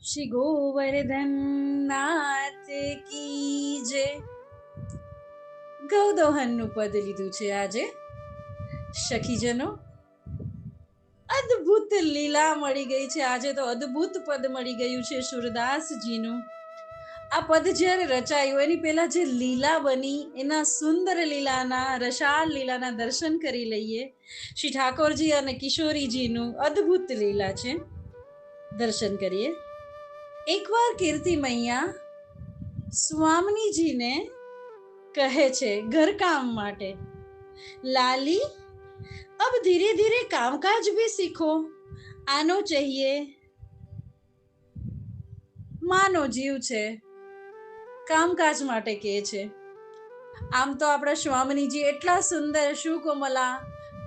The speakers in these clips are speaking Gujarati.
શ્રી ગોવર્ધન નાથ કી જય. ગૌદોહનનું પદ લીધું છે આજે. સખીજનો, અદ્ભુત લીલા મળી ગઈ છે આજે. તો અદ્ભુત પદ મળી ગયું છે સુરદાસજીનું. આ પદ જ્યારે રચાયું એની પહેલા જે લીલા બની એના સુંદર લીલાના, રસાળ લીલાના દર્શન કરી લઈએ. શ્રી ઠાકોરજી અને કિશોરીજીનું અદ્ભુત લીલા છે, દર્શન કરીએ. એકવાર કીર્તિ મૈયા સ્વામીજીને કહે છે ઘરકામ માટે, લાલી अब धीरे धीरे कामकाज भी सीखो, आनो चाहिए. માનો જીવ છે, કામકાજ માટે કહે છે. આમ તો આપણા સ્વામીજી એટલા સુંદર, સુકોમલા,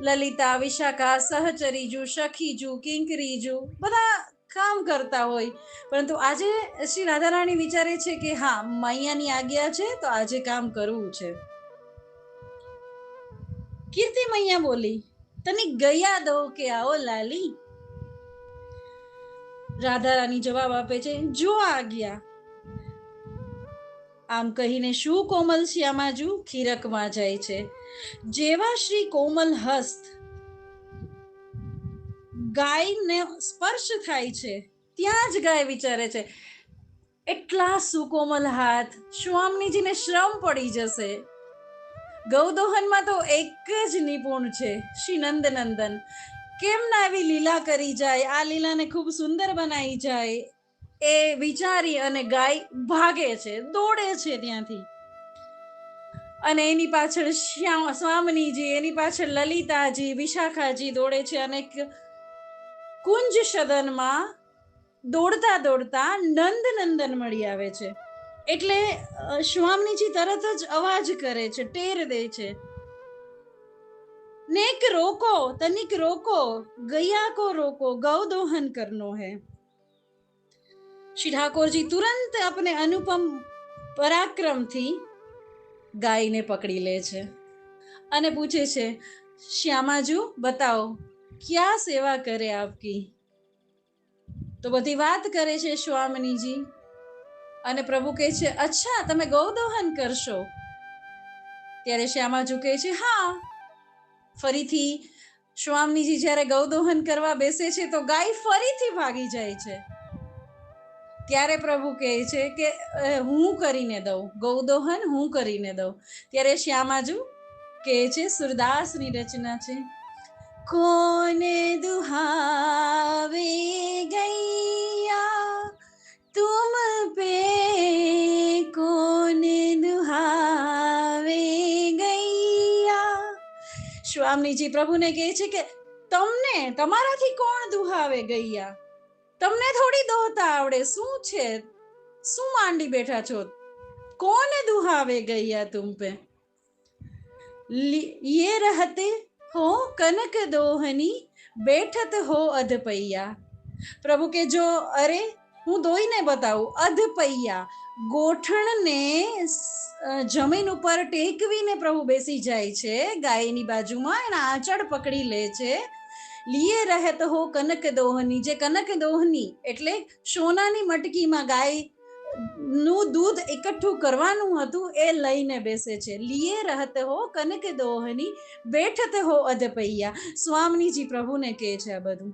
લલિતા, વિશાખા, સહચરીજુ, સખીજુ, કિંકરીજુ બધા કામ કરતા હોય, પરંતુ આજે શ્રી રાધારાણી વિચારે છે કે હા, મૈયાની આજ્ઞા છે તો આજે કામ કરવું છે. કીર્તિ મૈયા બોલી, તને ગયા દો કે આવો લાલી. રાધારાણી જવાબ આપે છે, જો આજ્ઞા. આમ કહીને શું કોમલ શ્યામાજુ ખીરકમાં જાય છે. જેવા શ્રી કોમલ હસ્ત ગાયને સ્પર્શ થાય છે ત્યાં જ ગાય વિચારે છે, એટલા સુકોમલ હાથ, સ્વામીજીને શ્રમ પડી જશે. ગૌદોહનમાં તો એક જ નિપુણ છે, શ્રી નંદનંદન. કેમ ના આવી લીલા કરી જાય, આ લીલાને ખૂબ સુંદર બનાવી જાય, એ વિચારી અને ગાય ભાગે છે, દોડે છે ત્યાંથી. અને એની પાછળ સ્વામિનીજી, એની પાછળ લલિતાજી, વિશાખાજી દોડે છે. અને કુંજ સદનમાં દોડતા દોડતા નંદનંદન મળી આવે છે. એટલે સ્વામીજી તરત જ અવાજ કરે છે, ટેર દે છે, नेक रोको, तनिक रोको, गैया को रोको, गौदोहन करनो है. श्री ठाकुर जी तुरंत अपने अनुपम पराक्रम थी गायने पकड़ी ले छे અને પૂછે છે, શ્યામાજુ बताओ क्या सेवा करे आपकी. તો બધી વાત કરે છે સ્વામિનીજી. અને પ્રભુ કહે છે, અચ્છા તમે ગૌદોહન કરશો. ત્યારે શ્યામાજુ કહે છે, હા. ફરીથી સ્વામીજી જ્યારે ગૌદોહન કરવા બેસે છે તો ગાય ફરીથી ભાગી જાય છે. ત્યારે પ્રભુ કહે છે કે હું કરીને દઉં ગૌદોહન, હું કરીને દઉં. ત્યારે શ્યામાજુ કહે છે, સુરદાસની રચના છે, કોને દુહાવે ગૈયા તુમ પે, કોને દુહાવે ગૈયા. સ્વામીજી પ્રભુને કહે છે કે તમને, તમારાથી કોણ દુહાવે ગૈયા, તમને થોડી દોહતા આવડે, શું છે, શું માંડી બેઠા છો, કોને દુહાવે ગૈયા તુમ પે. ये रहते हो कनक दोहनी, बैठत हो अधपैया. પ્રભુ કે જો, અરે હું દોઈને બતાવું, અધપૈયા, ગોઠણને જમીન ઉપર ટેકવીને પ્રભુ બેસી જાય છે ગાયની બાજુમાં, એના આંચળ પકડી લે છે. લીએ રહેત હો કનક દોહની, જે કનક દોહની એટલે સોનાની મટકીમાં ગાય નું દૂધ એકઠું કરવાનું હતું એ લઈને બેસે છે. લીએ રહત હો કનક દોહની, બેઠત હો અધપૈયા. સ્વામીજી પ્રભુને કહે છે આ બધું.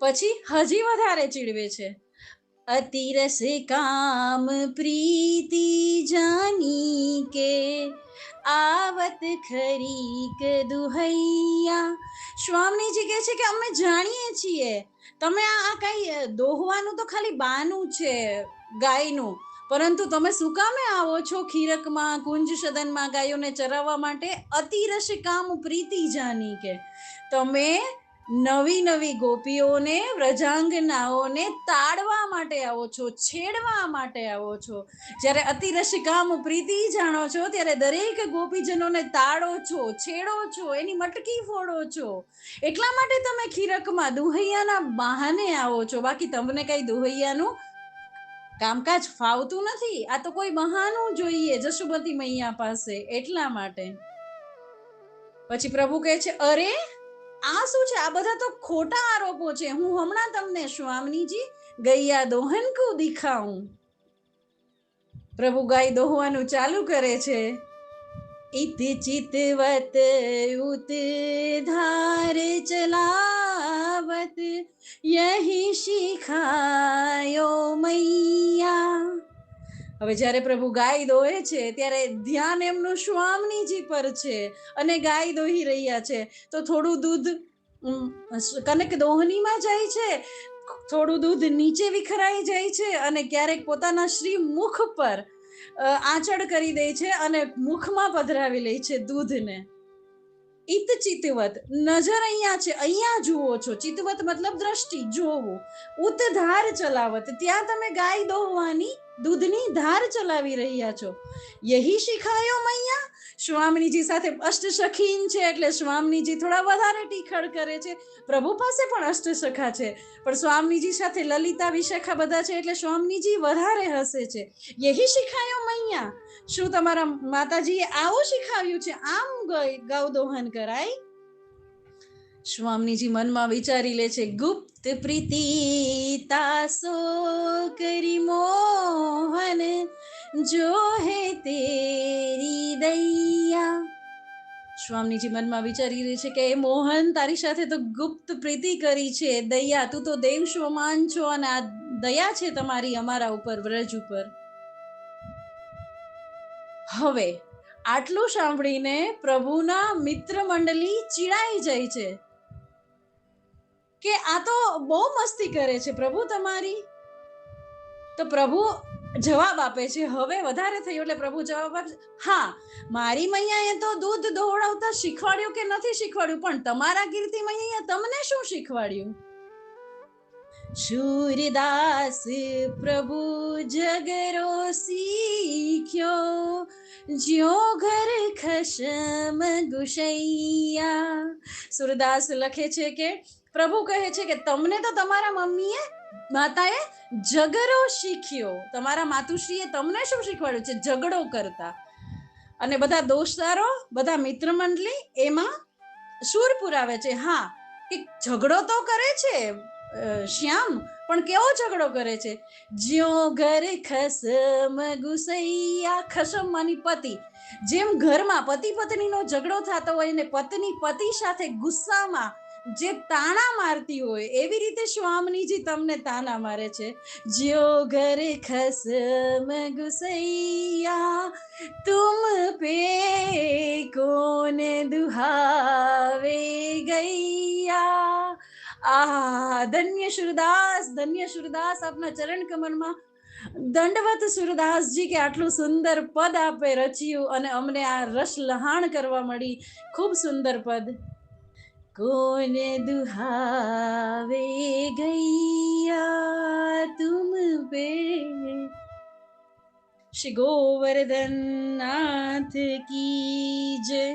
પછી હજી વધારે ચીડવે છે, અતિરસ કામ પ્રીતિ જાની કે, આવત ખરીક દુહૈયા. સ્વામીજી કહે છે કે અમે જાણીએ છીએ તમે આ કઈ દોહવાનું તો ખાલી બાનું છે ગાયનું, પરંતુ તમે શું કામે આવો છો ખીરકમાં, કુંજ સદનમાં ગાયોને ચરાવવા માટે. અતિરસ કામ પ્રીતિ જાની કે, તમે નવી નવી ગોપીઓને, વ્રજાંગનાઓને તાડવા માટે આવો છો, છેડવા માટે આવો છો. જ્યારે અતિરસ કામ પ્રીતિ જાણો છો ત્યારે દરેક ગોપીજનોને તાડો છો, છેડો છો, એની મટકી ફોડો છો. એટલા માટે તમે ખીરકમાં દુહૈયાના બહાને આવો છો, બાકી તમને કઈ દુહૈયાનું કામકાજ ફાવતું નથી. આ તો કોઈ બહાનું જોઈએ જશુમતી મૈયા પાસે, એટલા માટે. પછી પ્રભુ કહે છે, અરે આ શું છે, આ બધા તો ખોટા આરોપો છે. હું હમણાં તમને સ્વામીજી ગૈયા દોહન કો દિખાઉં. પ્રભુ ગાય દોહવાનું ચાલુ કરે છે. इत चितवत उत धार चलावत यही શીખાયો મૈયા. હવે જ્યારે પ્રભુ ગાય દોહે છે ત્યારે ધ્યાન એમનું સ્વામીજી પર છે અને ગાય દોહી રહ્યા છે. તો થોડું દૂધ કનક દોહનીમાં જાય છે, થોડું દૂધ નીચે વિખરાઈ જાય છે અને ક્યારેક પોતાના શ્રી મુખ પર આંચળ કરી દે છે અને મુખમાં પધરાવી લે છે દૂધને. ઈત ચિતવત, નજર અહીંયા છે, અહીંયા જુઓ છો. ચિતવત મતલબ દ્રષ્ટિ, જોવું. ઉત ધાર ચલાવત, ત્યાં તમે ગાય દોહવાની દૂધની ધાર ચલાવી રહ્યા છો. યહી શીખાયો મૈયા. સ્વામીજી સાથે અષ્ટ સખીન છે એટલે સ્વામીજી થોડા વધારે ટીખળ કરે છે. પ્રભુ પાસે પણ અષ્ટ સખા છે, પણ સ્વામીજી સાથે લલિતા વિશાખા બધા છે એટલે સ્વામીજી વધારે હસે છે. યહી શીખાયો મૈયા, શું તમારા માતાજીએ આવું શીખાવ્યું છે, આમ ગૌ દોહન કરાય? સ્વામીજી મનમાં વિચારી લે છે. ગુપ્ત પ્રીતિ તાસો કરી મોહન જો હે તેરી દૈયા. સ્વામીજી મનમાં વિચારી રહે છે કે એ મોહન તારી સાથે તો ગુપ્ત પ્રીતિ કરી છે. દયા, તું તો દેવ સમાન છો અને આ દયા છે તમારી અમારા ઉપર, વ્રજ ઉપર. હવે આટલું સાંભળીને પ્રભુના મિત્ર મંડળી ચીડાઈ જાય છે કે આ તો બહુ મસ્તી કરે છે પ્રભુ તમારી. તો પ્રભુ જવાબ આપે છે. હવે વધારે થયું એટલે પ્રભુ જવાબ આપે, હા, મારી મૈયાએ તો દૂધ દોહડાવતા શીખવાડ્યું કે નથી શીખવાડ્યું, પણ તમારા કીર્તિ મૈયાએ તમને શું શીખવાડ્યું? શૂરદાસ પ્રભુ જગરો શીખ્યો જ્યો ઘર ખશમ ગુશૈયા. સૂરદાસ લખે છે કે પ્રભુ કહે છે કે તમને તો તમારા મમ્મીએ માતાએ ઝઘડો શીખ્યો. તમારા માતુશ્રીએ તમને શું શીખવાડ્યું છે? ઝઘડો કરતા. અને બધા દોસ્તારો, બધા મિત્ર મંડળી એમાં સૂર પુરાવે છે. હા, કે ઝઘડો તો કરે છે શ્યામ, પણ કેવો ઝઘડો કરે છે? જ્યો ઘર ખસમ ગુસૈયા. ખસમ માની પતિ. જેમ ઘરમાં પતિ પત્નીનો ઝઘડો થતો હોય ને પત્ની પતિ સાથે ગુસ્સામાં જે તાણા મારતી હોય, એવી રીતે સ્વામીજી તમને તાના મારે છે. જ્યો ઘર ખસમ ગુસૈયા તુમ પે કોન દુહાવે ગૈયા. આ ધન્ય સુરદાસ, ધન્ય સુરદાસ, આપના ચરણ કમળમાં દંડવત સુરદાસજી કે આટલું સુંદર પદ આપે રચ્યું અને અમને આ રસ લહાણ કરવા મળી. ખૂબ સુંદર પદ. કોન દુહાવે ગૈયા તુમ પે. શ્રી ગોવર્ધન નાથ કી જય.